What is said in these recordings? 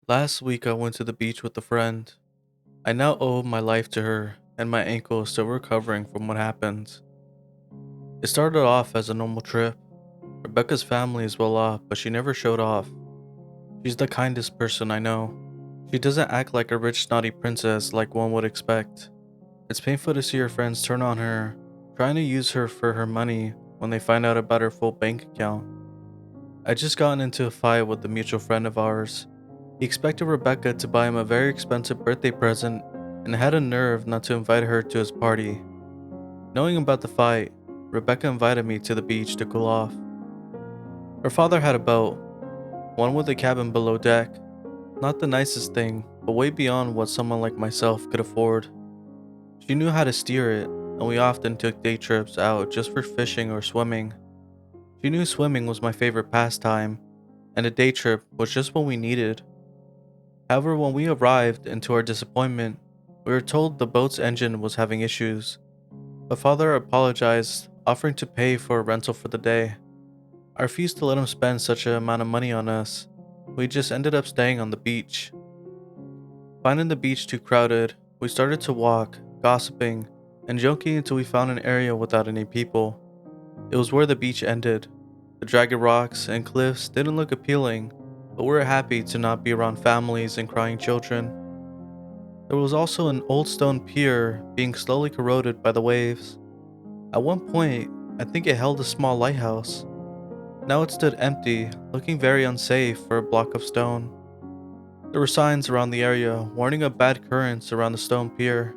Last week I went to the beach with a friend. I now owe my life to her, and my ankle is still recovering from what happened. It started off as a normal trip. Rebecca's family is well off, but she never showed off. She's the kindest person I know. She doesn't act like a rich, snotty princess like one would expect. It's painful to see her friends turn on her, trying to use her for her money when they find out about her full bank account. I just gotten into a fight with a mutual friend of ours. He expected Rebecca to buy him a very expensive birthday present and had a nerve not to invite her to his party. Knowing about the fight, Rebecca invited me to the beach to cool off. Her father had a boat, one with a cabin below deck. Not the nicest thing, but way beyond what someone like myself could afford. She knew how to steer it, and we often took day trips out just for fishing or swimming. She knew swimming was my favorite pastime, and a day trip was just what we needed. However, when we arrived, and to our disappointment, we were told the boat's engine was having issues. The father apologized, offering to pay for a rental for the day. I refused to let him spend such an amount of money on us. We just ended up staying on the beach. Finding the beach too crowded, we started to walk, gossiping, and joking until we found an area without any people. It was where the beach ended. The jagged rocks and cliffs didn't look appealing, but we were happy to not be around families and crying children. There was also an old stone pier being slowly corroded by the waves. At one point, I think it held a small lighthouse. Now it stood empty, looking very unsafe for a block of stone. There were signs around the area warning of bad currents around the stone pier.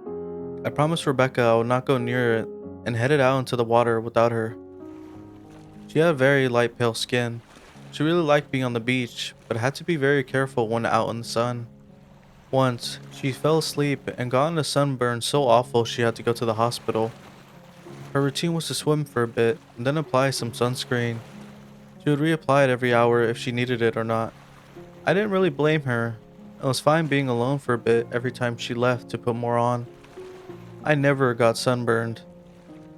I promised Rebecca I would not go near it and headed out into the water without her. She had very light pale skin. She really liked being on the beach, but had to be very careful when out in the sun. Once, she fell asleep and got a sunburn so awful she had to go to the hospital. Her routine was to swim for a bit and then apply some sunscreen. She would reapply it every hour if she needed it or not. I didn't really blame her. It was fine being alone for a bit every time she left to put more on. I never got sunburned.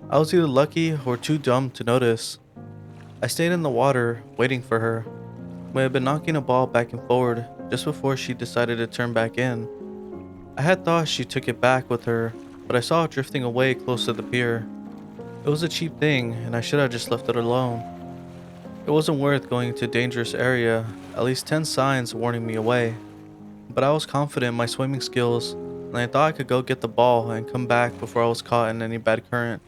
I was either lucky or too dumb to notice. I stayed in the water, waiting for her. We had been knocking a ball back and forward just before she decided to turn back in. I had thought she took it back with her, but I saw it drifting away close to the pier. It was a cheap thing, and I should have just left it alone. It wasn't worth going to a dangerous area, at least 10 signs warning me away. But I was confident in my swimming skills, and I thought I could go get the ball and come back before I was caught in any bad current.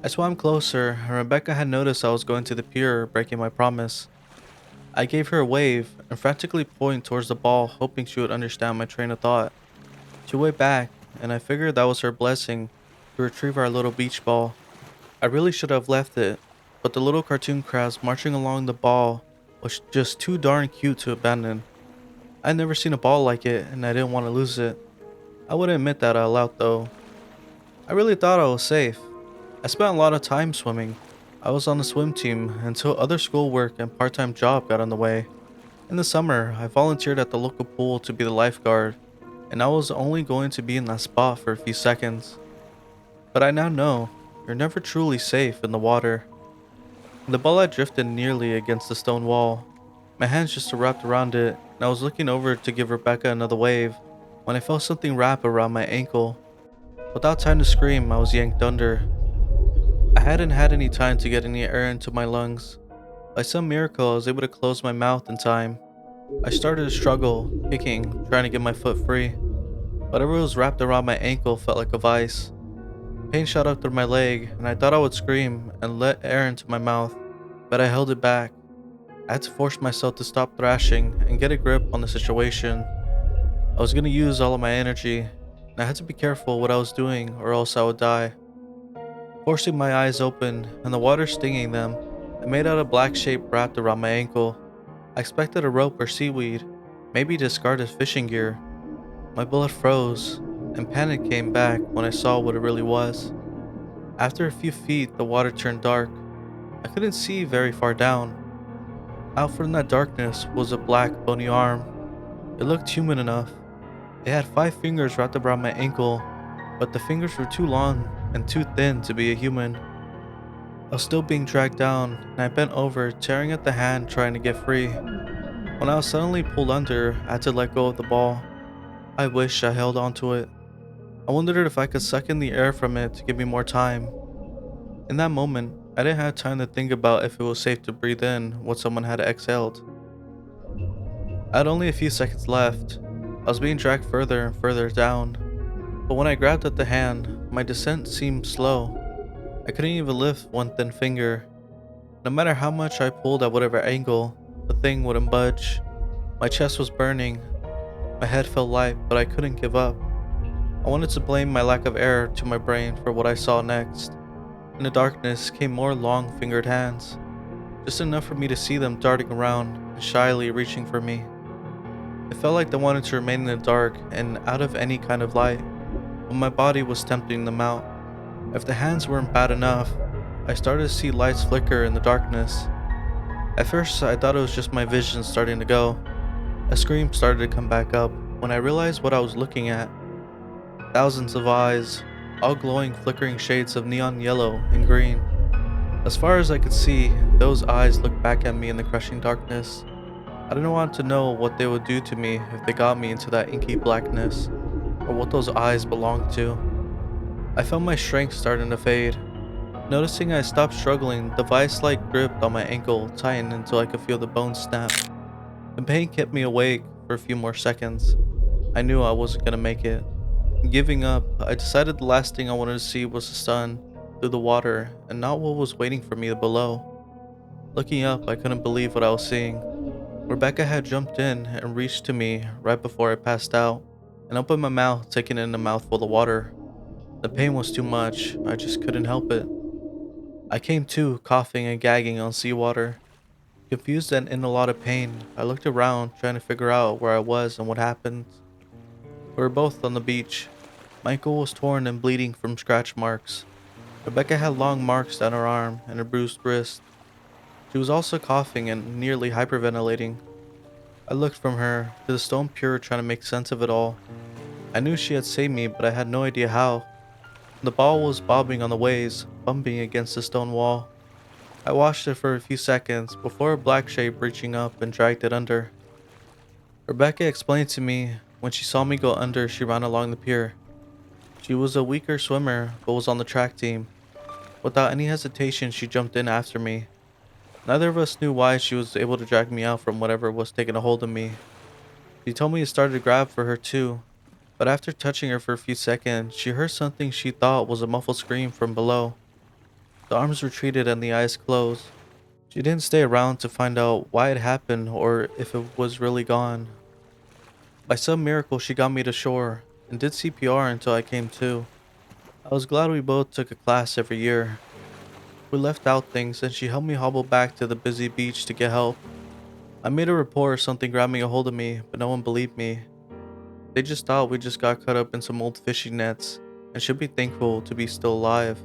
I swam closer, and Rebecca had noticed I was going to the pier, breaking my promise. I gave her a wave and frantically pointed towards the ball, hoping she would understand my train of thought. She waved back, and I figured that was her blessing to retrieve our little beach ball. I really should have left it, but the little cartoon crabs marching along the ball was just too darn cute to abandon. I'd never seen a ball like it, and I didn't want to lose it. I wouldn't admit that out loud though. I really thought I was safe. I spent a lot of time swimming. I was on the swim team until other schoolwork and part-time job got in the way. In the summer, I volunteered at the local pool to be the lifeguard, and I was only going to be in that spot for a few seconds. But I now know, you're never truly safe in the water. The ball had drifted nearly against the stone wall. My hands just wrapped around it, and I was looking over to give Rebecca another wave when I felt something wrap around my ankle. Without time to scream, I was yanked under. I hadn't had any time to get any air into my lungs. By some miracle, I was able to close my mouth in time. I started to struggle, kicking, trying to get my foot free. Whatever was wrapped around my ankle felt like a vice. Pain shot up through my leg, and I thought I would scream and let air into my mouth, but I held it back. I had to force myself to stop thrashing and get a grip on the situation. I was going to use all of my energy, and I had to be careful what I was doing or else I would die. Forcing my eyes open and the water stinging them, I made out a black shape wrapped around my ankle. I expected a rope or seaweed, maybe discarded fishing gear. My blood froze, and panic came back when I saw what it really was. After a few feet, the water turned dark. I couldn't see very far down. Out from that darkness was a black, bony arm. It looked human enough. It had 5 fingers wrapped around my ankle, but the fingers were too long and too thin to be a human. I was still being dragged down, and I bent over, tearing at the hand trying to get free. When I was suddenly pulled under, I had to let go of the ball. I wish I held onto it. I wondered if I could suck in the air from it to give me more time. In that moment, I didn't have time to think about if it was safe to breathe in what someone had exhaled. I had only a few seconds left. I was being dragged further and further down, but when I grabbed at the hand, my descent seemed slow. I couldn't even lift one thin finger. No matter how much I pulled at whatever angle, the thing wouldn't budge. My chest was burning, my head felt light, but I couldn't give up. I wanted to blame my lack of air to my brain for what I saw next. In the darkness came more long fingered hands, just enough for me to see them darting around and shyly reaching for me. It felt like they wanted to remain in the dark and out of any kind of light, but my body was tempting them out. If the hands weren't bad enough, I started to see lights flicker in the darkness. At first, I thought it was just my vision starting to go. A scream started to come back up when I realized what I was looking at. Thousands of eyes, all glowing flickering shades of neon yellow and green. As far as I could see, those eyes looked back at me in the crushing darkness. I didn't want to know what they would do to me if they got me into that inky blackness, or what those eyes belonged to. I felt my strength starting to fade. Noticing I stopped struggling, the vice-like grip on my ankle tightened until I could feel the bones snap. The pain kept me awake for a few more seconds. I knew I wasn't gonna make it. Giving up, I decided the last thing I wanted to see was the sun through the water and not what was waiting for me below. Looking up, I couldn't believe what I was seeing. Rebecca had jumped in and reached to me right before I passed out and opened my mouth, taking in a mouthful of water. The pain was too much, I just couldn't help it. I came to, coughing and gagging on seawater. Confused and in a lot of pain, I looked around, trying to figure out where I was and what happened. We were both on the beach. My ankle was torn and bleeding from scratch marks. Rebecca had long marks down her arm and a bruised wrist. She was also coughing and nearly hyperventilating. I looked from her to the stone pier trying to make sense of it all. I knew she had saved me, but I had no idea how. The ball was bobbing on the waves, bumping against the stone wall. I watched it for a few seconds before a black shape reaching up and dragged it under. Rebecca explained to me when she saw me go under, she ran along the pier. She was a weaker swimmer, but was on the track team. Without any hesitation, she jumped in after me. Neither of us knew why she was able to drag me out from whatever was taking a hold of me. She told me to start to grab for her too, but after touching her for a few seconds, she heard something she thought was a muffled scream from below. The arms retreated and the eyes closed. She didn't stay around to find out why it happened or if it was really gone. By some miracle, she got me to shore and did CPR until I came to. I was glad we both took a class every year. We left out things and she helped me hobble back to the busy beach to get help. I made a report of something grabbing a hold of me, but no one believed me. They just thought we just got caught up in some old fishing nets and should be thankful to be still alive.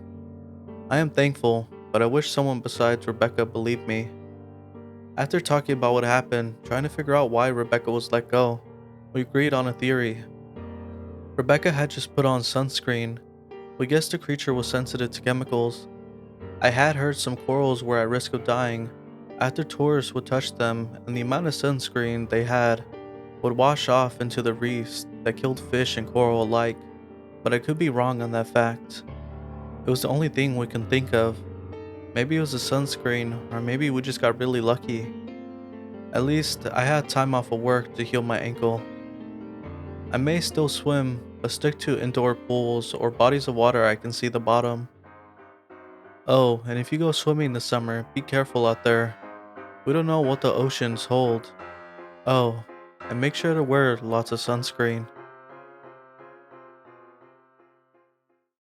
I am thankful, but I wish someone besides Rebecca believed me. After talking about what happened, trying to figure out why Rebecca was let go, we agreed on a theory. Rebecca had just put on sunscreen. We guessed the creature was sensitive to chemicals. I had heard some corals were at risk of dying after tourists would touch them, and the amount of sunscreen they had would wash off into the reefs that killed fish and coral alike, but I could be wrong on that fact. It was the only thing we can think of. Maybe it was a sunscreen, or maybe we just got really lucky. At least I had time off of work to heal my ankle. I may still swim, but stick to indoor pools or bodies of water I can see the bottom. Oh, and if you go swimming this summer, be careful out there. We don't know what the oceans hold. Oh, and make sure to wear lots of sunscreen.